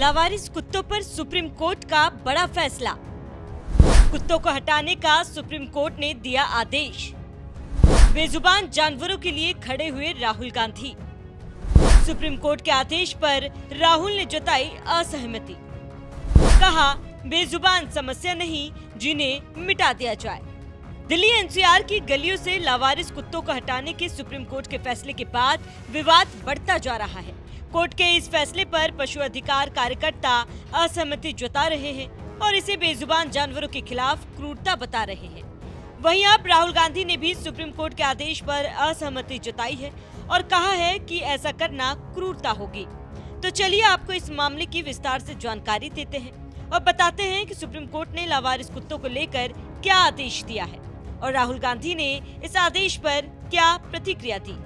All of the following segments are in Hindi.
लावारिस कुत्तों पर सुप्रीम कोर्ट का बड़ा फैसला। कुत्तों को हटाने का सुप्रीम कोर्ट ने दिया आदेश। बेजुबान जानवरों के लिए खड़े हुए राहुल गांधी। सुप्रीम कोर्ट के आदेश पर राहुल ने जताई असहमति। कहा, बेजुबान समस्या नहीं, जिन्हें मिटा दिया जाए। दिल्ली एनसीआर की गलियों से लावारिस कुत्तों को हटाने के सुप्रीम कोर्ट के फैसले के बाद विवाद बढ़ता जा रहा है। कोर्ट के इस फैसले पर पशु अधिकार कार्यकर्ता असहमति जता रहे हैं और इसे बेजुबान जानवरों के खिलाफ क्रूरता बता रहे हैं। वहीं अब राहुल गांधी ने भी सुप्रीम कोर्ट के आदेश पर असहमति जताई है और कहा है कि ऐसा करना क्रूरता होगी। तो चलिए आपको इस मामले की विस्तार से जानकारी देते हैं और बताते हैं कि सुप्रीम कोर्ट ने लावारिस कुत्तों को लेकर क्या आदेश दिया है और राहुल गांधी ने इस आदेश पर क्या प्रतिक्रिया दी।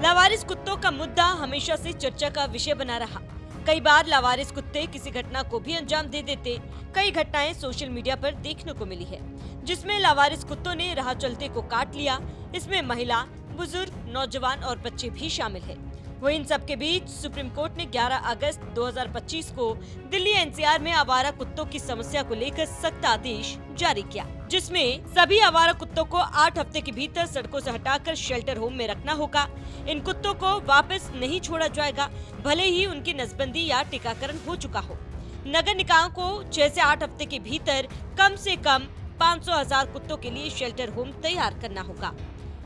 लावारिस कुत्तों का मुद्दा हमेशा से चर्चा का विषय बना रहा। कई बार लावारिस कुत्ते किसी घटना को भी अंजाम दे देते। कई घटनाएं सोशल मीडिया पर देखने को मिली है, जिसमें लावारिस कुत्तों ने राह चलते को काट लिया। इसमें महिला, बुजुर्ग, नौजवान और बच्चे भी शामिल है। वहीं इन सब के बीच सुप्रीम कोर्ट ने 11 अगस्त 2025 को दिल्ली एनसीआर में आवारा कुत्तों की समस्या को लेकर सख्त आदेश जारी किया, जिसमें सभी आवारा कुत्तों को 8 हफ्ते के भीतर सड़कों से हटाकर शेल्टर होम में रखना होगा। इन कुत्तों को वापस नहीं छोड़ा जाएगा, भले ही उनकी नसबंदी या टीकाकरण हो चुका हो। नगर निकायों को 6 से 8 हफ्ते के भीतर कम से कम 500,000 कुत्तों के लिए शेल्टर होम तैयार करना होगा।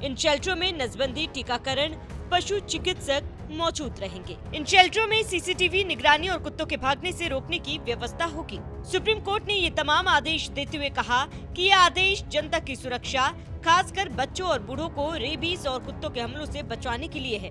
इन शेल्टरों में नसबंदी, टीकाकरण, पशु चिकित्सक मौजूद रहेंगे। इन शेल्टरों में सीसीटीवी निगरानी और कुत्तों के भागने से रोकने की व्यवस्था होगी। सुप्रीम कोर्ट ने ये तमाम आदेश देते हुए कहा कि ये आदेश जनता की सुरक्षा, खासकर बच्चों और बूढ़ों को रेबीज और कुत्तों के हमलों से बचाने के लिए है।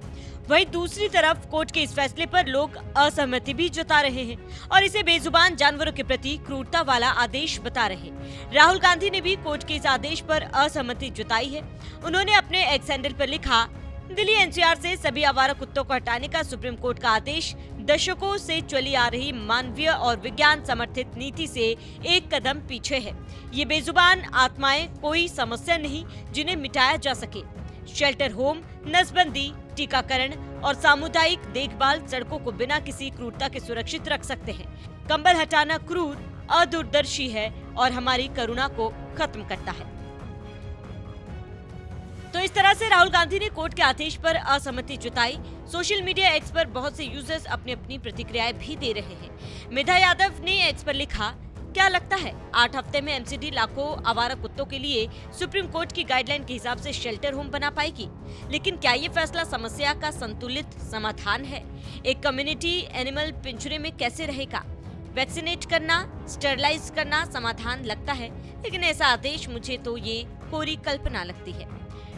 वहीं दूसरी तरफ कोर्ट के इस फैसले पर लोग असहमति भी जता रहे हैं और इसे बेजुबान जानवरों के प्रति क्रूरता वाला आदेश बता रहे हैं। राहुल गांधी ने भी कोर्ट के इस आदेश पर असहमति जताई है। उन्होंने अपने एक्स हैंडल पर लिखा, दिल्ली एनसीआर से सभी आवारा कुत्तों को हटाने का सुप्रीम कोर्ट का आदेश दशकों से चली आ रही मानवीय और विज्ञान समर्थित नीति से एक कदम पीछे है। ये बेजुबान आत्माएं कोई समस्या नहीं, जिन्हें मिटाया जा सके। शेल्टर होम, नसबंदी, टीकाकरण और सामुदायिक देखभाल सड़कों को बिना किसी क्रूरता के सुरक्षित रख सकते हैं। कंबल हटाना क्रूर, अदूरदर्शी है और हमारी करुणा को खत्म करता है। तो इस तरह से राहुल गांधी ने कोर्ट के आदेश पर असहमति जताई। सोशल मीडिया एक्स पर बहुत से यूजर्स अपनी अपनी प्रतिक्रियाएं भी दे रहे हैं। मेधा यादव ने एक्स पर लिखा, क्या लगता है 8 हफ्ते में एमसीडी लाखों आवारा कुत्तों के लिए सुप्रीम कोर्ट की गाइडलाइन के हिसाब से शेल्टर होम बना पाएगी? लेकिन क्या ये फैसला समस्या का संतुलित समाधान है? एक कम्युनिटी एनिमल पिंजरे में कैसे रहेगा? वैक्सीनेट करना, स्टरलाइज करना समाधान लगता है, लेकिन ऐसा आदेश मुझे तो ये कोरी कल्पना लगती है।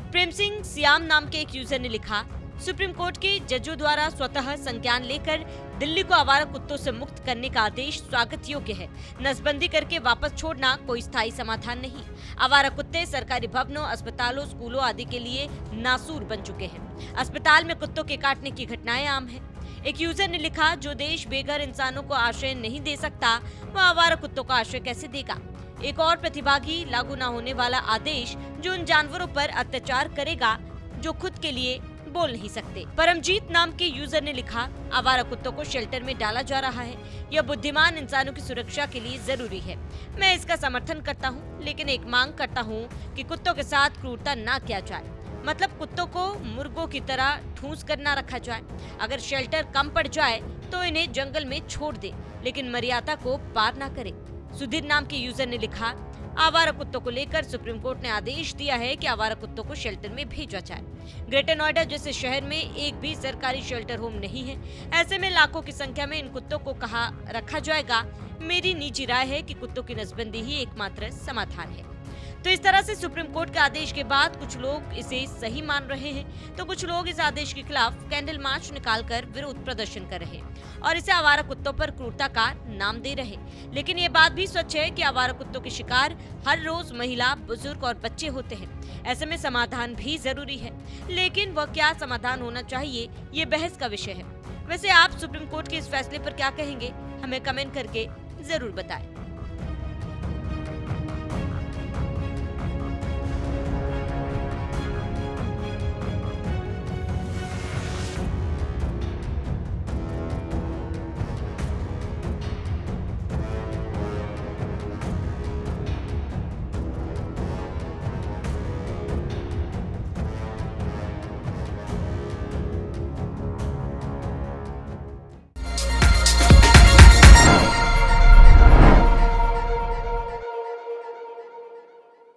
प्रेम सिंह सियाम नाम के एक यूजर ने लिखा, सुप्रीम कोर्ट के जजों द्वारा स्वतः संज्ञान लेकर दिल्ली को आवारा कुत्तों से मुक्त करने का आदेश स्वागत योग्य है। नसबंदी करके वापस छोड़ना कोई स्थायी समाधान नहीं। आवारा कुत्ते सरकारी भवनों, अस्पतालों, स्कूलों आदि के लिए नासूर बन चुके हैं। अस्पताल में कुत्तों के काटने की घटनाएं आम है। एक यूजर ने लिखा, जो देश बेघर इंसानों को आश्रय नहीं दे सकता, वह आवारा कुत्तों का आश्रय कैसे देगा? एक और प्रतिभागी, लागू न होने वाला आदेश जो उन जानवरों पर अत्याचार करेगा जो खुद के लिए बोल नहीं सकते। परमजीत नाम के यूजर ने लिखा, आवारा कुत्तों को शेल्टर में डाला जा रहा है। यह बुद्धिमान इंसानों की सुरक्षा के लिए जरूरी है। मैं इसका समर्थन करता हूँ, लेकिन एक मांग करता हूँ कि कुत्तों के साथ क्रूरता न किया जाए। मतलब कुत्तों को मुर्गों की तरह ठूंस कर न रखा जाए। अगर शेल्टर कम पड़ जाए तो इन्हें जंगल में छोड़ दे, लेकिन मर्यादा को पार न करे। सुधीर नाम के यूजर ने लिखा, आवारा कुत्तों को लेकर सुप्रीम कोर्ट ने आदेश दिया है कि आवारा कुत्तों को शेल्टर में भेजा जाए। ग्रेटर नोएडा जैसे शहर में एक भी सरकारी शेल्टर होम नहीं है। ऐसे में लाखों की संख्या में इन कुत्तों को कहाँ रखा जाएगा? मेरी निजी राय है कि कुत्तों की नसबंदी ही एकमात्र समाधान है। तो इस तरह से सुप्रीम कोर्ट के आदेश के बाद कुछ लोग इसे सही मान रहे हैं, तो कुछ लोग इस आदेश के खिलाफ कैंडल मार्च निकालकर विरोध प्रदर्शन कर रहे हैं और इसे आवारा कुत्तों पर क्रूरता का नाम दे रहे। लेकिन ये बात भी सच है कि आवारा कुत्तों के शिकार हर रोज महिला, बुजुर्ग और बच्चे होते हैं। ऐसे में समाधान भी जरूरी है, लेकिन वह क्या समाधान होना चाहिए, ये बहस का विषय है। वैसे आप सुप्रीम कोर्ट के इस फैसले पर क्या कहेंगे? हमें कमेंट करके जरूर बताएं।